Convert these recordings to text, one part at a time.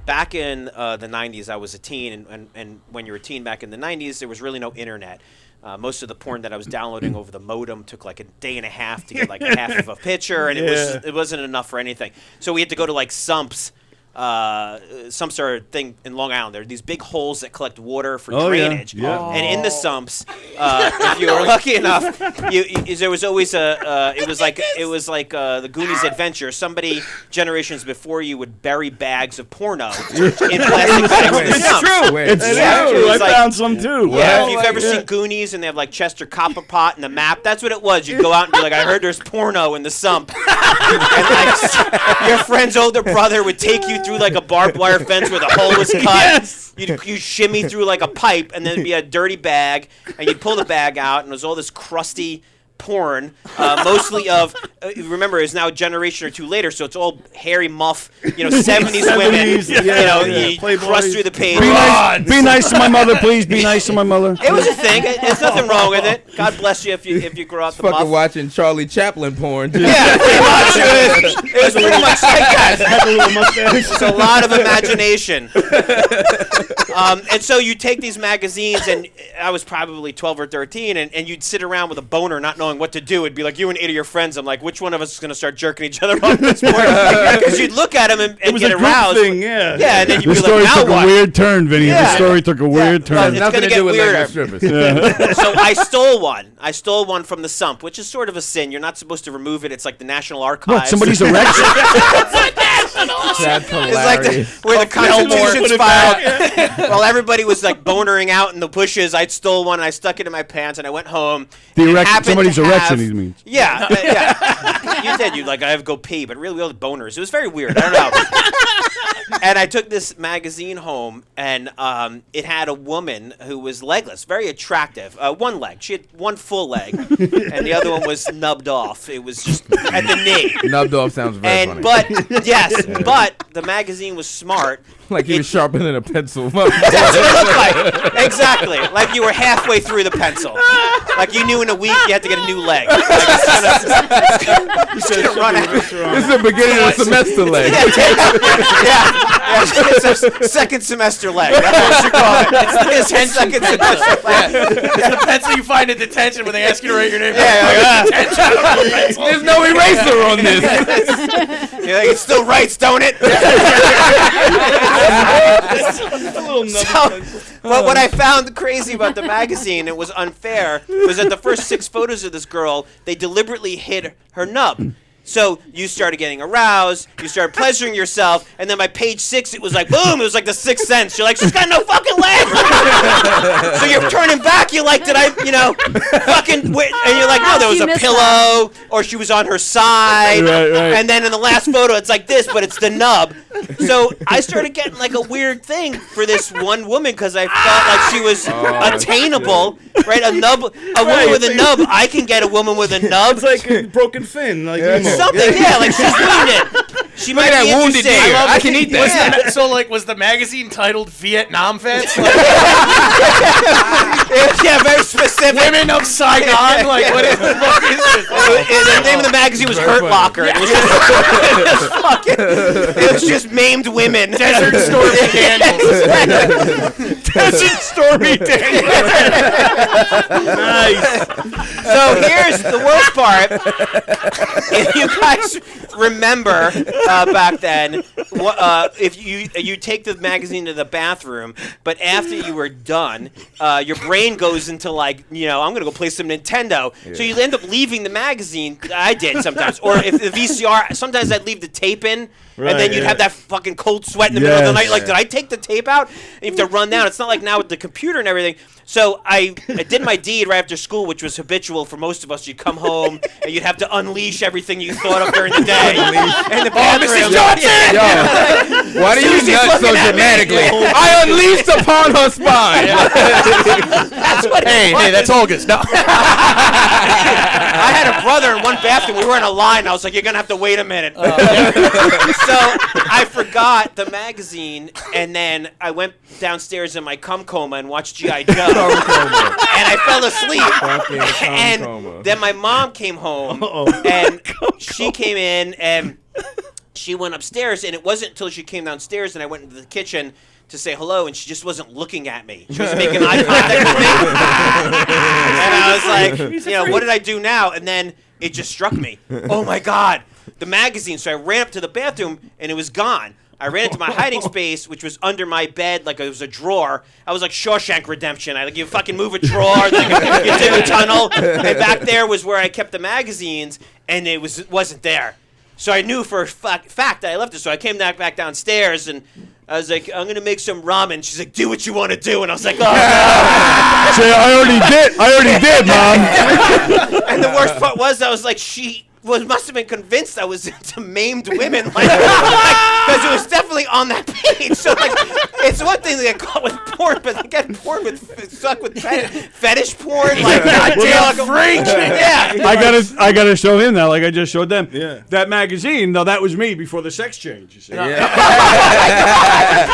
back in the 90s, I was a teen, and when you're a teen back in the 90s, there was really no internet. Most of the porn that I was downloading over the modem took like a day and a half to get like a half of a picture, and it wasn't enough for anything. So we had to go to like Sumps. Some sort of thing in Long Island. There are these big holes that collect water for drainage. Yeah. And in the sumps, if you were lucky enough, there was always it was like the Goonies Adventure. Somebody generations before you would bury bags of porno in plastic bags in the sumps. It's true. I found some too. Yeah, if you've ever seen Goonies and they have like Chester Copperpot and the map, that's what it was. You'd go out and be like, I heard there's porno in the sump. And like, your friend's older brother would take you through like a barbed wire fence where the hole was cut. Yes. You'd shimmy through like a pipe, and then there'd be a dirty bag, and you'd pull the bag out, and there's all this crusty porn, mostly of, remember, it's now a generation or two later, so it's all hairy muff, 70s women, you crust through the page. Be nice to my mother, please. Be nice to my mother. It was a thing. There's nothing wrong with it. God bless you if you grow out the muff. Fucking watching Charlie Chaplin porn. Yeah, pretty much. It was pretty much like that. It's a lot of imagination. And so you take these magazines, and I was probably 12 or 13, and you'd sit around with a boner not knowing what to do. It'd be like you and 8 of your friends. I'm like, which one of us is going to start jerking each other off this morning? Because you'd look at him and get aroused. Thing, yeah. Yeah, and then you'd the be story like, now took what? a weird turn, Vinny. Yeah. The story took a weird turn. Well, it's Nothing gonna to get do with weirder. lesbian strippers. So I stole one. I stole one from the Sump, which is sort of a sin. You're not supposed to remove it. It's like the National Archives. What, somebody's erection? That's hilarious. It's like where the Constitution's filed. While everybody was like bonering out in the bushes, I stole one and I stuck it in my pants and I went home. Somebody's erection, he means. Yeah, yeah. You said you'd like I have to go pee, but really we all had boners. It was very weird. I don't know. And I took this magazine home, and it had a woman who was legless, very attractive. One leg. She had one full leg, and the other one was nubbed off. It was just at the knee. Nubbed off sounds very funny. But the magazine was smart. Like he was sharpening a pencil. That's what it looked like. Exactly. Like you were halfway through the pencil. Like you knew in a week you had to get a new leg. Like it's gonna run out. This is the beginning of the semester leg. Yeah. It's a second semester leg. That's what you should call it. It's a second semester leg. It's the pencil you find in detention when they ask you to write your name. There's no eraser on this. You're like, it still writes, don't it? But what I found crazy about the magazine, it was unfair, was that the first 6 photos of this girl, they deliberately hid her nub. So you started getting aroused, you started pleasuring yourself, and then by page 6, it was like, boom, it was like the Sixth Sense. You're like, she's got no fucking leg. So you're turning back, you're like, did I, fucking, wait? And you're like, no, there was a pillow, or she was on her side. Right. And then in the last photo, it's like this, but it's the nub. So I started getting like a weird thing for this one woman because I felt like she was attainable, right? A woman with a nub. I can get a woman with a nub. It's like a broken fin. Like something, yeah, like she's wounded. She might be wounded interesting. deer. I can eat that. So, was the magazine titled Vietnam Vets? Yeah, very specific. Women of Saigon? Like, what the fuck is this? The name of the magazine was Hurt Locker. It was just maimed women. Desert Stormy Daniels. Desert Stormy Daniels. Nice. So here's the worst part. If you guys remember back then, if you take the magazine to the bathroom, but after you were done, your brain goes into like, I'm gonna go play some Nintendo. Yeah. So you end up leaving the magazine. I did sometimes, or if the VCR. Sometimes I'd leave the tape in. Right, and then you'd have that fucking cold sweat in the middle of the night. Like, did I take the tape out? And you have to run down. It's not like now with the computer and everything. So I did my deed right after school, which was habitual for most of us. You'd come home and you'd have to unleash everything you thought of during the day. And the bathroom. Yo, why do you nut so dramatically? I unleashed upon her spine. That's what Hey, that's Olga's. No. I had a brother in one bathroom. We were in a line. I was like, you're going to have to wait a minute. So I forgot the magazine, and then I went downstairs in my cum coma and watched G.I. Joe. And I fell asleep. And then my mom came home, and she came in, and she went upstairs, and it wasn't until she came downstairs and I went into the kitchen to say hello, and she just wasn't looking at me. She was making eye contact with me. And I was like, what did I do now? And then it just struck me. Oh, my God. The magazine. So I ran up to the bathroom, and it was gone. I ran into my hiding space, which was under my bed, like it was a drawer. I was like Shawshank Redemption. You fucking move a drawer, then you dig a tunnel. And back there was where I kept the magazines, and it wasn't there. So I knew for a fact that I left it. So I came back downstairs, and I was like, I'm going to make some ramen. She's like, do what you want to do. And I was like, oh, no. Say, I already did, Mom. And the worst part was, I was like, she must have been convinced I was into maimed women, because it was definitely on that page. So it's one thing to get caught with porn, but to get porn stuck with fetish porn, goddamn freak. Yeah, I gotta show him that, like I just showed them. Yeah. That magazine, no, that was me before the sex change. You see? Yeah.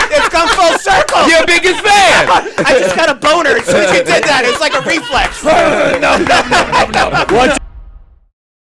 It's come full circle. Your biggest fan. I just got a boner as soon as you did that. It was like a reflex. Watch